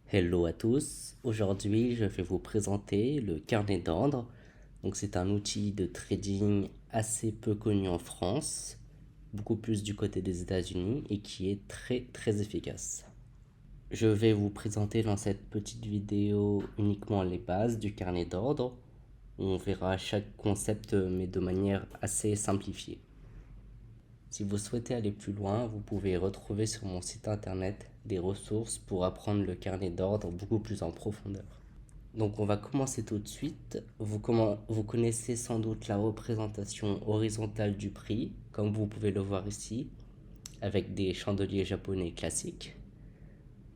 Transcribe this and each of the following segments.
Hello à tous, aujourd'hui je vais vous présenter le carnet d'ordre. Donc c'est un outil de trading assez peu connu en France, beaucoup plus du côté des États-Unis et qui est très efficace. Je vais vous présenter dans cette petite vidéo uniquement les bases du carnet d'ordre. On verra chaque concept mais de manière assez simplifiée. Si vous souhaitez aller plus loin, vous pouvez retrouver sur mon site internet des ressources pour apprendre le carnet d'ordre beaucoup plus en profondeur. Donc on va commencer tout de suite. Vous connaissez sans doute la représentation horizontale du prix, comme vous pouvez le voir ici, avec des chandeliers japonais classiques.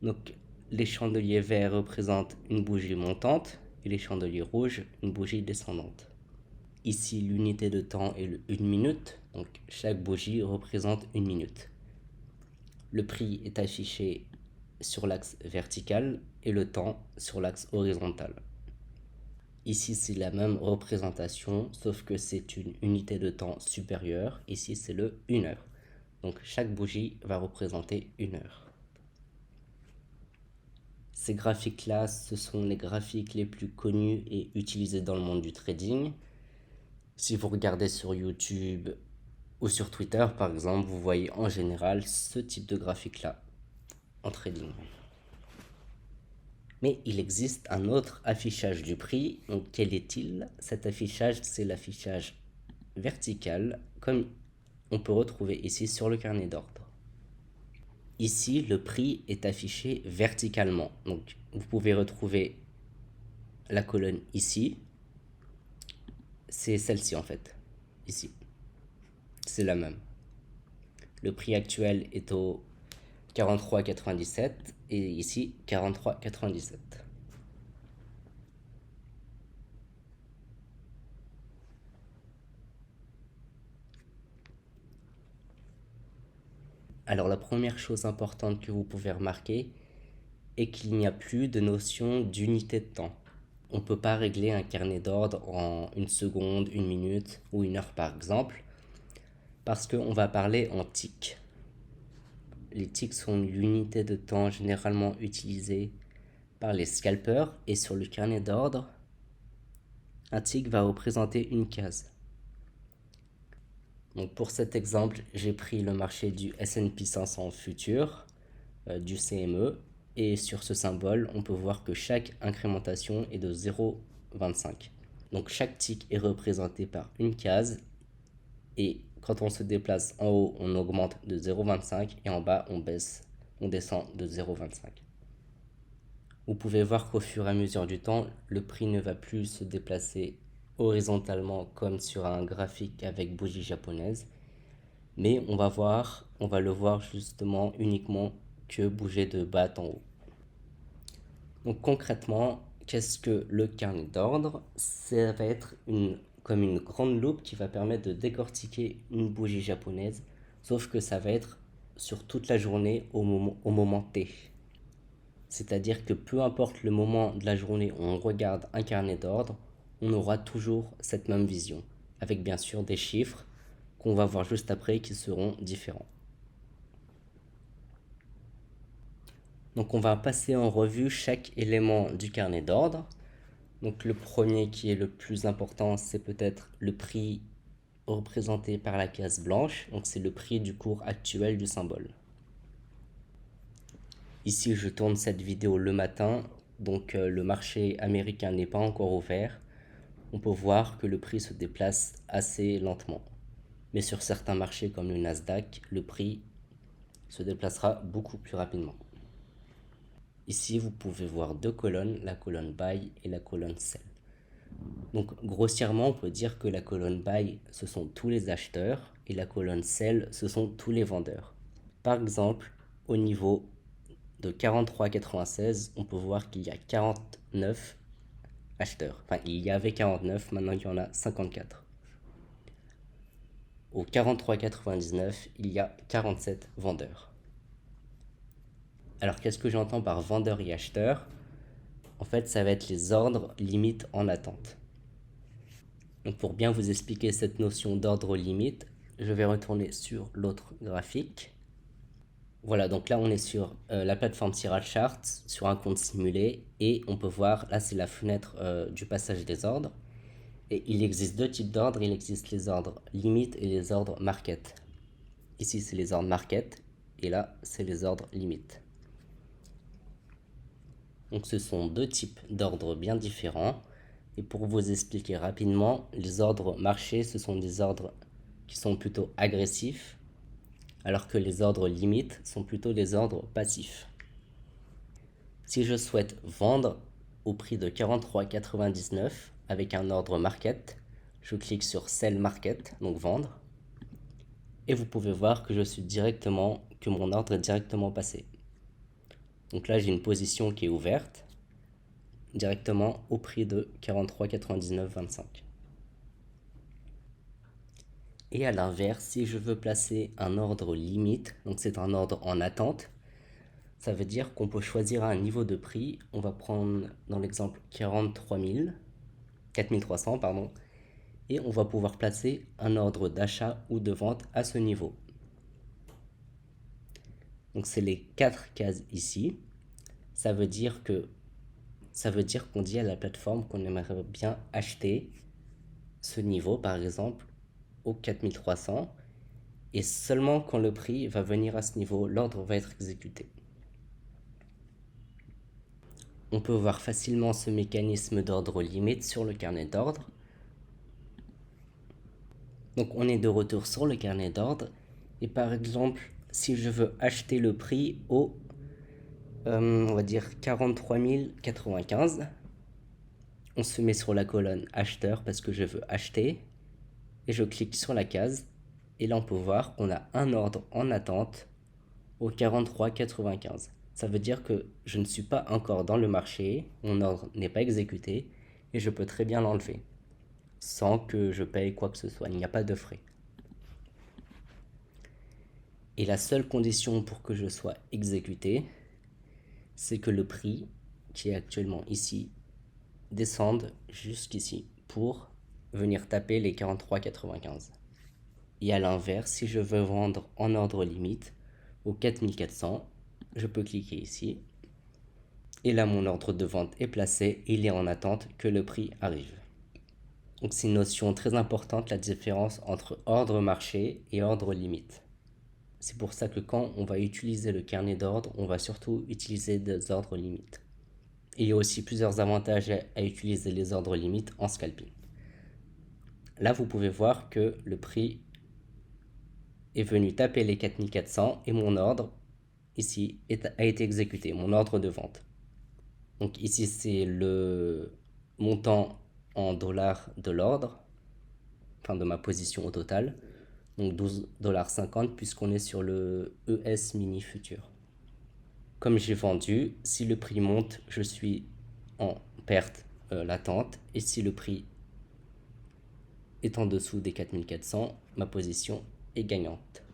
Donc les chandeliers verts représentent une bougie montante et les chandeliers rouges une bougie descendante. Ici, l'unité de temps est une minute, donc chaque bougie représente une minute. Le prix est affiché sur l'axe vertical et le temps sur l'axe horizontal. Ici, c'est la même représentation, sauf que c'est une unité de temps supérieure. Ici, c'est le 1 heure. Donc, chaque bougie va représenter 1 heure. Ces graphiques-là, ce sont les graphiques les plus connus et utilisés dans le monde du trading. Si vous regardez sur YouTube ou sur Twitter, par exemple, vous voyez en général ce type de graphique-là en trading. Mais il existe un autre affichage du prix. Donc, quel est-il? Cet affichage, c'est l'affichage vertical, comme on peut retrouver ici sur le carnet d'ordre. Ici, le prix est affiché verticalement. Donc, vous pouvez retrouver la colonne ici. C'est celle-ci en fait. Ici. C'est la même. Le prix actuel est au 43,97 et ici 43,97. Alors la première chose importante que vous pouvez remarquer est qu'il n'y a plus de notion d'unité de temps. On ne peut pas régler un carnet d'ordre en une seconde, une minute ou une heure par exemple, parce qu'on va parler en ticks. Les ticks sont l'unité de temps généralement utilisée par les scalpers et sur le carnet d'ordre, un tick va représenter une case. Donc pour cet exemple, j'ai pris le marché du S&P 500 futur, du CME, et sur ce symbole, on peut voir que chaque incrémentation est de 0,25. Donc chaque tick est représenté par une case, et quand on se déplace en haut, on augmente de 0,25 et en bas, on descend de 0,25. Vous pouvez voir qu'au fur et à mesure du temps, le prix ne va plus se déplacer horizontalement comme sur un graphique avec bougie japonaise, mais on va le voir justement uniquement que bouger de bas en haut. Donc concrètement, qu'est-ce que le carnet d'ordre? Ça va être comme une grande loupe qui va permettre de décortiquer une bougie japonaise, sauf que ça va être sur toute la journée au moment T. C'est-à-dire que peu importe le moment de la journée où on regarde un carnet d'ordre, on aura toujours cette même vision, avec bien sûr des chiffres qu'on va voir juste après qui seront différents. Donc on va passer en revue chaque élément du carnet d'ordre. Donc le premier qui est le plus important, c'est peut-être le prix représenté par la case blanche. Donc c'est le prix du cours actuel du symbole. Ici, je tourne cette vidéo le matin, donc le marché américain n'est pas encore ouvert. On peut voir que le prix se déplace assez lentement. Mais sur certains marchés comme le Nasdaq, le prix se déplacera beaucoup plus rapidement. Ici, vous pouvez voir deux colonnes, la colonne Buy et la colonne Sell. Donc grossièrement, on peut dire que la colonne Buy, ce sont tous les acheteurs et la colonne Sell, ce sont tous les vendeurs. Par exemple, au niveau de 43,96, on peut voir qu'il y a 49 acheteurs. Enfin, il y avait 49, maintenant il y en a 54. Au 43,99, il y a 47 vendeurs. Alors, qu'est-ce que j'entends par vendeur et acheteur? En fait, ça va être les ordres limites en attente. Donc, pour bien vous expliquer cette notion d'ordre limite, je vais retourner sur l'autre graphique. Voilà, donc là on est sur la plateforme Sirac sur un compte simulé et on peut voir, là c'est la fenêtre du passage des ordres. Et il existe deux types d'ordres, il existe les ordres limite et les ordres market. Ici c'est les ordres market et là c'est les ordres limite. Donc ce sont deux types d'ordres bien différents. Et pour vous expliquer rapidement, les ordres marchés, ce sont des ordres qui sont plutôt agressifs, alors que les ordres limites sont plutôt des ordres passifs. Si je souhaite vendre au prix de 43,99 avec un ordre market, je clique sur Sell Market, donc vendre, et vous pouvez voir que que mon ordre est directement passé. Donc là, j'ai une position qui est ouverte directement au prix de 43,99,25. Et à l'inverse, si je veux placer un ordre limite, donc c'est un ordre en attente, ça veut dire qu'on peut choisir un niveau de prix. On va prendre dans l'exemple 4300, pardon, et on va pouvoir placer un ordre d'achat ou de vente à ce niveau. Donc c'est les 4 cases ici. Ça veut dire qu'on dit à la plateforme qu'on aimerait bien acheter ce niveau, par exemple, au 4300, et seulement quand le prix va venir à ce niveau, l'ordre va être exécuté. On peut voir facilement ce mécanisme d'ordre limite sur le carnet d'ordre. Donc on est de retour sur le carnet d'ordre, et par exemple, si je veux acheter le prix au, on va dire 43 095, on se met sur la colonne acheteur parce que je veux acheter, et je clique sur la case, et là on peut voir qu'on a un ordre en attente au 43,95. Ça veut dire que je ne suis pas encore dans le marché, mon ordre n'est pas exécuté, et je peux très bien l'enlever, sans que je paye quoi que ce soit, il n'y a pas de frais. Et la seule condition pour que je sois exécuté, c'est que le prix, qui est actuellement ici, descende jusqu'ici pour venir taper les 43,95. Et à l'inverse, si je veux vendre en ordre limite au 4400, je peux cliquer ici. Et là, mon ordre de vente est placé, il est en attente que le prix arrive. Donc c'est une notion très importante, la différence entre ordre marché et ordre limite. C'est pour ça que quand on va utiliser le carnet d'ordre, on va surtout utiliser des ordres limites. Et il y a aussi plusieurs avantages à utiliser les ordres limites en scalping. Là, vous pouvez voir que le prix est venu taper les 4400 et mon ordre ici a été exécuté, mon ordre de vente. Donc ici, c'est le montant en dollars de l'ordre, enfin de ma position au total. Donc 12,50$ puisqu'on est sur le ES mini futur. Comme j'ai vendu, si le prix monte, je suis en perte latente, et si le prix est en dessous des 4400, ma position est gagnante.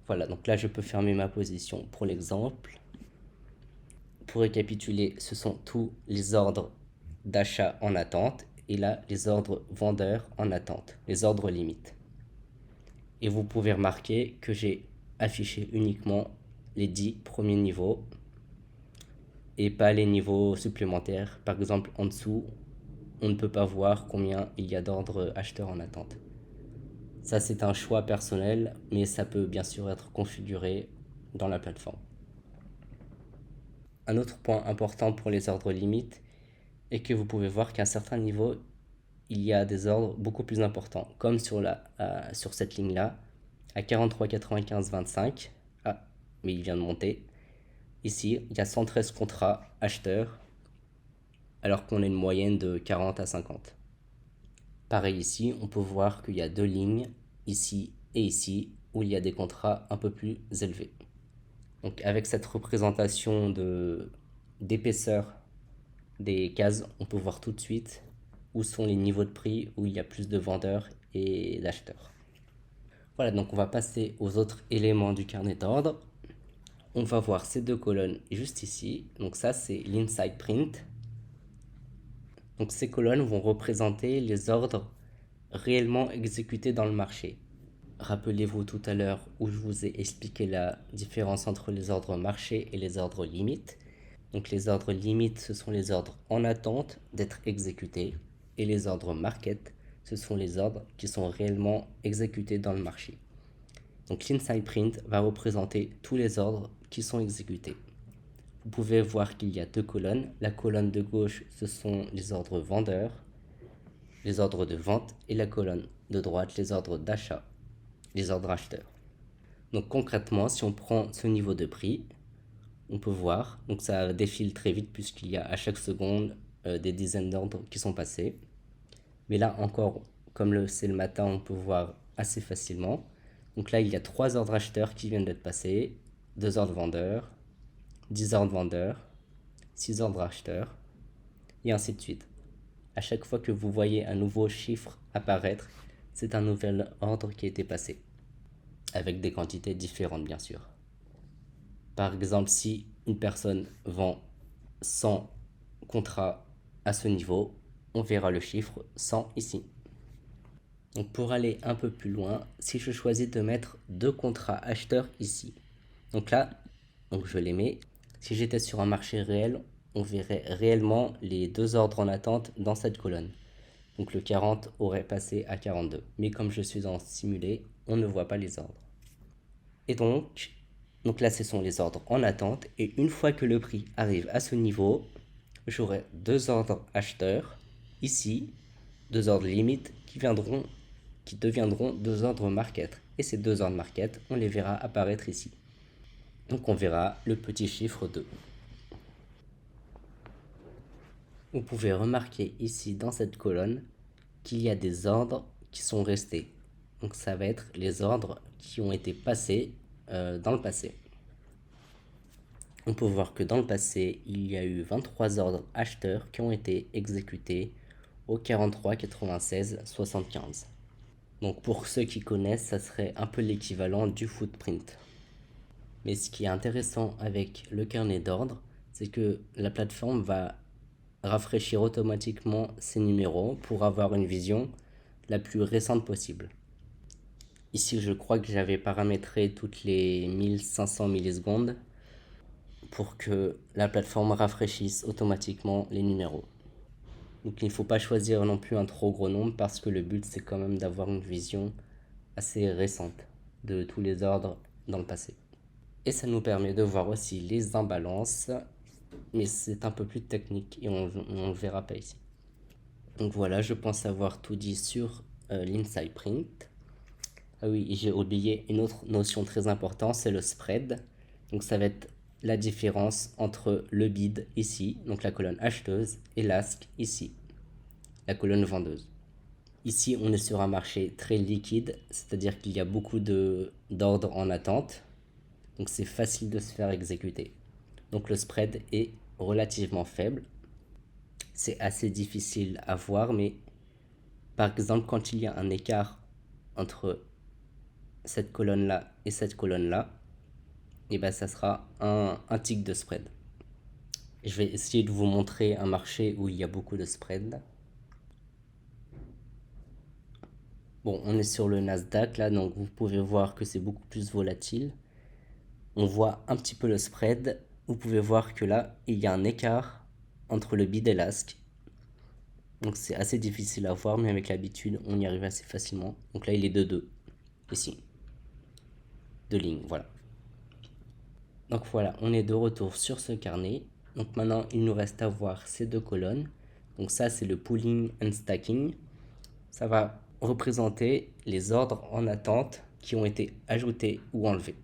Voilà, donc là je peux fermer ma position pour l'exemple. Pour récapituler, ce sont tous les ordres d'achat en attente, et là les ordres vendeurs en attente, les ordres limites. Et vous pouvez remarquer que j'ai affiché uniquement les 10 premiers niveaux et pas les niveaux supplémentaires. Par exemple, en dessous, on ne peut pas voir combien il y a d'ordres acheteurs en attente. Ça, c'est un choix personnel, mais ça peut bien sûr être configuré dans la plateforme. Un autre point important pour les ordres limites est que vous pouvez voir qu'à un certain niveau, il y a des ordres beaucoup plus importants, comme sur cette ligne-là, à 43,95,25. Ah, mais il vient de monter. Ici, il y a 113 contrats acheteurs, alors qu'on a une moyenne de 40 à 50. Pareil ici, on peut voir qu'il y a deux lignes, ici et ici, où il y a des contrats un peu plus élevés. Donc avec cette représentation d'épaisseur des cases, on peut voir tout de suite où sont les niveaux de prix, où il y a plus de vendeurs et d'acheteurs. Voilà, donc on va passer aux autres éléments du carnet d'ordre. On va voir ces deux colonnes juste ici. Donc ça, c'est l'inside print. Donc ces colonnes vont représenter les ordres réellement exécutés dans le marché. rappelez-vous tout à l'heure où je vous ai expliqué la différence entre les ordres marché et les ordres limites. Donc les ordres limites, ce sont les ordres en attente d'être exécutés, et les ordres market, ce sont les ordres qui sont réellement exécutés dans le marché. Donc l'inside print va représenter tous les ordres qui sont exécutés. Vous pouvez voir qu'il y a deux colonnes. La colonne de gauche, ce sont les ordres vendeurs, les ordres de vente, et la colonne de droite, les ordres d'achat, les ordres acheteurs. Donc concrètement, si on prend ce niveau de prix, on peut voir, donc ça défile très vite puisqu'il y a à chaque seconde des dizaines d'ordres qui sont passés. Mais là encore, comme c'est le matin, on peut voir assez facilement. Donc là, il y a 3 ordres acheteurs qui viennent d'être passés, 2 ordres vendeurs, 10 ordres vendeurs, 6 ordres acheteurs, et ainsi de suite. À chaque fois que vous voyez un nouveau chiffre apparaître, c'est un nouvel ordre qui a été passé, avec des quantités différentes bien sûr. Par exemple, si une personne vend 100 contrats à ce niveau, on verra le chiffre 100 ici. Donc pour aller un peu plus loin, si je choisis de mettre 2 contrats acheteurs ici, donc là, donc je les mets. Si j'étais sur un marché réel, on verrait réellement les 2 ordres en attente dans cette colonne. Donc le 40 aurait passé à 42. Mais comme je suis en simulé, on ne voit pas les ordres. Et donc là, ce sont les ordres en attente. Et une fois que le prix arrive à ce niveau, j'aurai 2 ordres acheteurs ici, 2 ordres limites qui deviendront 2 ordres market. Et ces 2 ordres market, on les verra apparaître ici. Donc on verra le petit chiffre 2. Vous pouvez remarquer ici dans cette colonne qu'il y a des ordres qui sont restés. Donc ça va être les ordres qui ont été passés dans le passé. On peut voir que dans le passé, il y a eu 23 ordres acheteurs qui ont été exécutés au 43, 96, 75. Donc pour ceux qui connaissent, ça serait un peu l'équivalent du footprint. Mais ce qui est intéressant avec le carnet d'ordre, c'est que la plateforme va rafraîchir automatiquement ces numéros pour avoir une vision la plus récente possible. Ici, je crois que j'avais paramétré toutes les 1500 millisecondes pour que la plateforme rafraîchisse automatiquement les numéros. Donc il ne faut pas choisir non plus un trop gros nombre parce que le but c'est quand même d'avoir une vision assez récente de tous les ordres dans le passé. Et ça nous permet de voir aussi les imbalances, mais c'est un peu plus technique et on le verra pas ici. Donc voilà, je pense avoir tout dit sur l'inside print. Ah oui, j'ai oublié une autre notion très importante, c'est le spread. Donc ça va être la différence entre le bid ici, donc la colonne acheteuse, et l'ask ici, la colonne vendeuse. Ici, on est sur un marché très liquide, c'est-à-dire qu'il y a beaucoup d'ordres en attente, donc c'est facile de se faire exécuter. Donc le spread est relativement faible. C'est assez difficile à voir, mais par exemple, quand il y a un écart entre cette colonne-là et cette colonne-là, et ben ça sera un tick de spread. Je vais essayer de vous montrer un marché où il y a beaucoup de spread. Bon, on est sur le Nasdaq là, donc vous pouvez voir que c'est beaucoup plus volatile. On voit un petit peu le spread. Vous pouvez voir que là, il y a un écart entre le bid et l'ask. Donc c'est assez difficile à voir, mais avec l'habitude, on y arrive assez facilement. Donc là, il est de 2, ici. 2 lignes, voilà. Donc voilà, on est de retour sur ce carnet. Donc maintenant, il nous reste à voir ces 2 colonnes. Donc ça, c'est le pooling and stacking. Ça va représenter les ordres en attente qui ont été ajoutés ou enlevés.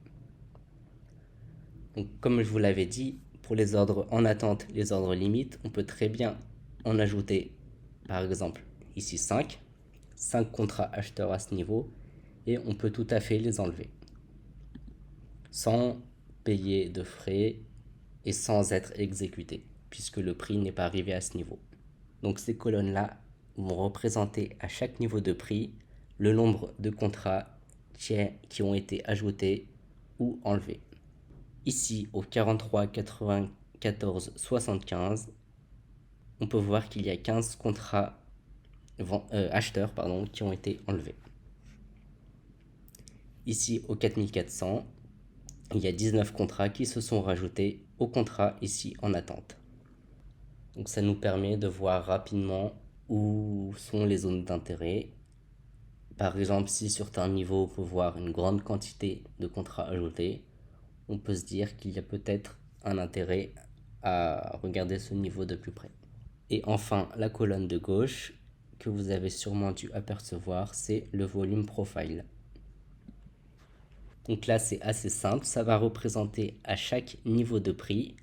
Donc comme je vous l'avais dit, pour les ordres en attente, les ordres limites, on peut très bien en ajouter, par exemple, ici 5 contrats acheteurs à ce niveau, et on peut tout à fait les enlever sans payer de frais et sans être exécuté, puisque le prix n'est pas arrivé à ce niveau. Donc ces colonnes-là vont représenter à chaque niveau de prix le nombre de contrats qui ont été ajoutés ou enlevés. Ici, au 43, 94, 75, on peut voir qu'il y a 15 contrats acheteurs qui ont été enlevés. ici au 4400, il y a 19 contrats qui se sont rajoutés au contrat ici en attente. Donc ça nous permet de voir rapidement où sont les zones d'intérêt. Par exemple, si sur un niveau on peut voir une grande quantité de contrats ajoutés, on peut se dire qu'il y a peut-être un intérêt à regarder ce niveau de plus près. Et enfin, la colonne de gauche que vous avez sûrement dû apercevoir, c'est le volume profile. Donc là, c'est assez simple, ça va représenter à chaque niveau de prix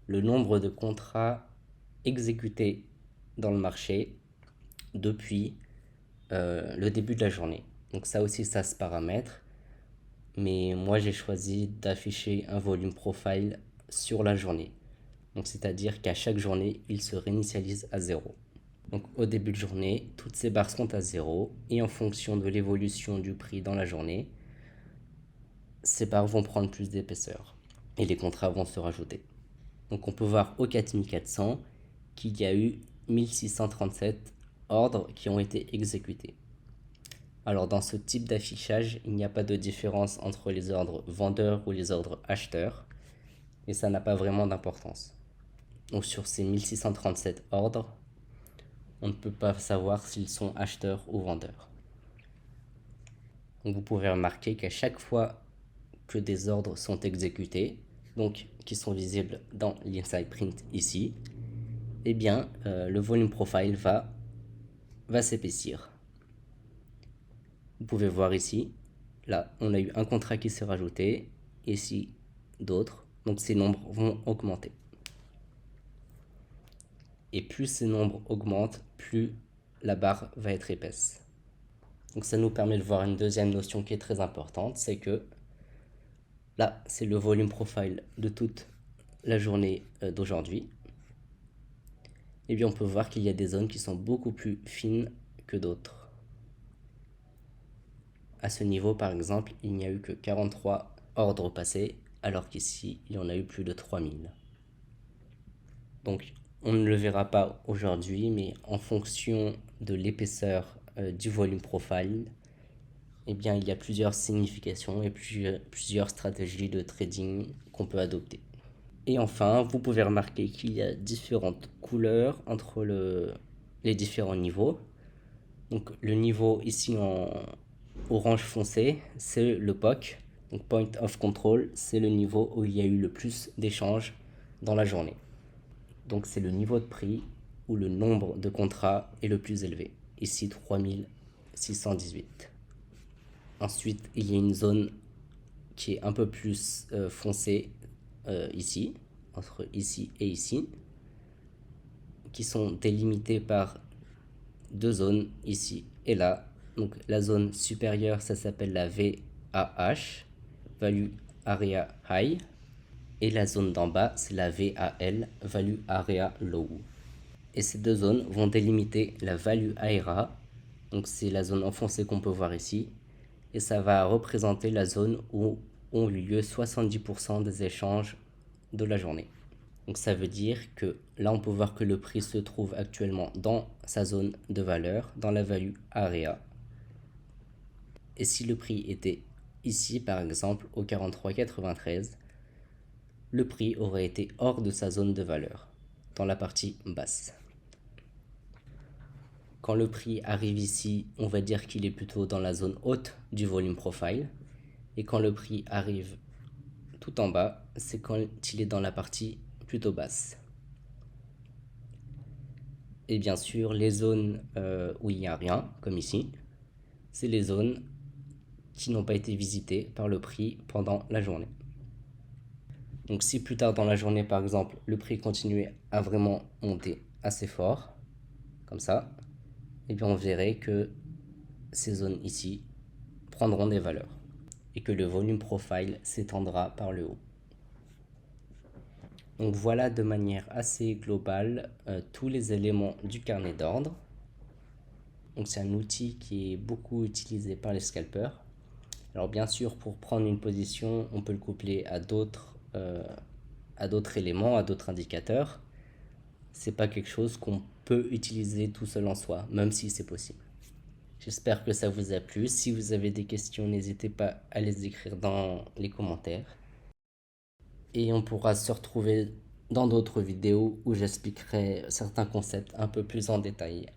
le nombre de contrats exécutés dans le marché depuis le début de la journée. Donc ça aussi, ça se paramètre. Mais moi, j'ai choisi d'afficher un volume profile sur la journée. Donc c'est-à-dire qu'à chaque journée, il se réinitialise à 0. Donc au début de journée, toutes ces barres sont à 0 et en fonction de l'évolution du prix dans la journée, ces barres vont prendre plus d'épaisseur et les contrats vont se rajouter. Donc on peut voir au 4400 qu'il y a eu 1637 ordres qui ont été exécutés. Alors dans ce type d'affichage, il n'y a pas de différence entre les ordres vendeurs ou les ordres acheteurs et ça n'a pas vraiment d'importance. Donc sur ces 1637 ordres, on ne peut pas savoir s'ils sont acheteurs ou vendeurs. Donc vous pouvez remarquer qu'à chaque fois que des ordres sont exécutés, donc qui sont visibles dans l'inside print ici, eh bien le volume profile va s'épaissir. Vous pouvez voir ici, là on a eu un contrat qui s'est rajouté, ici d'autres, donc ces nombres vont augmenter. Et plus ces nombres augmentent, plus la barre va être épaisse. Donc ça nous permet de voir une deuxième notion qui est très importante, c'est que là, c'est le volume profile de toute la journée d'aujourd'hui. Et bien on peut voir qu'il y a des zones qui sont beaucoup plus fines que d'autres. À ce niveau, par exemple, il n'y a eu que 43 ordres passés, alors qu'ici, il y en a eu plus de 3000. Donc on ne le verra pas aujourd'hui, mais en fonction de l'épaisseur du volume profile, eh bien, il y a plusieurs significations et plusieurs stratégies de trading qu'on peut adopter. Et enfin, vous pouvez remarquer qu'il y a différentes couleurs entre les différents niveaux. Donc le niveau ici en orange foncé, c'est le POC. Donc Point of Control, c'est le niveau où il y a eu le plus d'échanges dans la journée. Donc c'est le niveau de prix où le nombre de contrats est le plus élevé. Ici 3618. Ensuite, il y a une zone qui est un peu plus foncée ici, entre ici et ici, qui sont délimitées par deux zones ici et là. Donc la zone supérieure, ça s'appelle la VAH, Value Area High, et la zone d'en bas, c'est la VAL, Value Area Low. Et ces deux zones vont délimiter la Value Area, donc c'est la zone enfoncée qu'on peut voir ici, et ça va représenter la zone où ont eu lieu 70% des échanges de la journée. Donc ça veut dire que là on peut voir que le prix se trouve actuellement dans sa zone de valeur, dans la value area. Et si le prix était ici par exemple au 43,93, le prix aurait été hors de sa zone de valeur, dans la partie basse. Quand le prix arrive ici, on va dire qu'il est plutôt dans la zone haute du volume profile. Et quand le prix arrive tout en bas, c'est quand il est dans la partie plutôt basse. Et bien sûr, les zones où il n'y a rien, comme ici, c'est les zones qui n'ont pas été visitées par le prix pendant la journée. Donc si plus tard dans la journée, par exemple, le prix continuait à vraiment monter assez fort, comme ça, et bien on verrait que ces zones ici prendront des valeurs et que le volume profile s'étendra par le haut. Donc voilà de manière assez globale tous les éléments du carnet d'ordre. Donc c'est un outil qui est beaucoup utilisé par les scalpers. Alors bien sûr, pour prendre une position, on peut le coupler à d'autres éléments, à d'autres indicateurs. C'est pas quelque chose qu'on peut utiliser tout seul en soi, même si c'est possible. J'espère que ça vous a plu. Si vous avez des questions, n'hésitez pas à les écrire dans les commentaires. Et on pourra se retrouver dans d'autres vidéos où j'expliquerai certains concepts un peu plus en détail.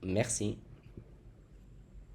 Merci.